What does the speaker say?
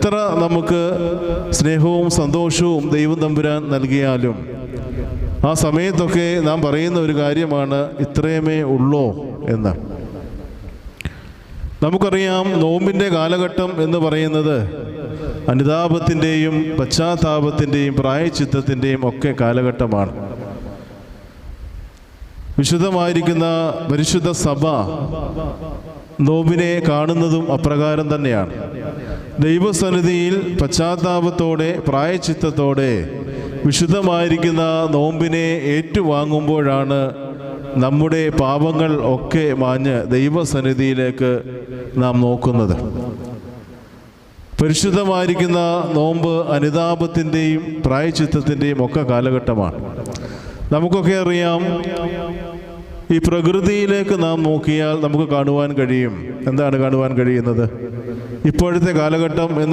എത്ര നമുക്ക് സ്നേഹവും സന്തോഷവും ദൈവം തമ്പുരാൻ നൽകിയാലും ആ സമയത്തൊക്കെ നാം പറയുന്ന ഒരു കാര്യമാണ്, ഇത്രയുമേ ഉള്ളോ എന്ന്. നമുക്കറിയാം, നോമ്പിൻ്റെ കാലഘട്ടം എന്ന് പറയുന്നത് അനുതാപത്തിൻ്റെയും പശ്ചാത്താപത്തിൻ്റെയും പ്രായശ്ചിത്തത്തിൻ്റെയും ഒക്കെ കാലഘട്ടമാണ്. വിശുദ്ധമായിരിക്കുന്ന പരിശുദ്ധ സഭ നോമ്പിനെ കാണുന്നതും അപ്രകാരം തന്നെയാണ്. ദൈവസന്നിധിയിൽ പശ്ചാത്താപത്തോടെ പ്രായശ്ചിത്തത്തോടെ വിശുദ്ധമായിരിക്കുന്ന നോമ്പിനെ ഏറ്റുവാങ്ങുമ്പോഴാണ് നമ്മുടെ പാപങ്ങൾ ഒക്കെ മാഞ്ഞ് ദൈവസന്നിധിയിലേക്ക് നാം നോക്കുന്നത്. പരിശുദ്ധമായിരിക്കുന്ന നോമ്പ് അനുതാപത്തിൻ്റെയും പ്രായശ്ചിത്തത്തിൻ്റെയും ഒക്കെ കാലഘട്ടമാണ്. നമുക്കൊക്കെ അറിയാം, ഈ പ്രകൃതിയിലേക്ക് നാം നോക്കിയാൽ നമുക്ക് കാണുവാൻ കഴിയും. എന്താണ് കാണുവാൻ കഴിയുന്നത്? ഇപ്പോഴത്തെ കാലഘട്ടം എന്ന്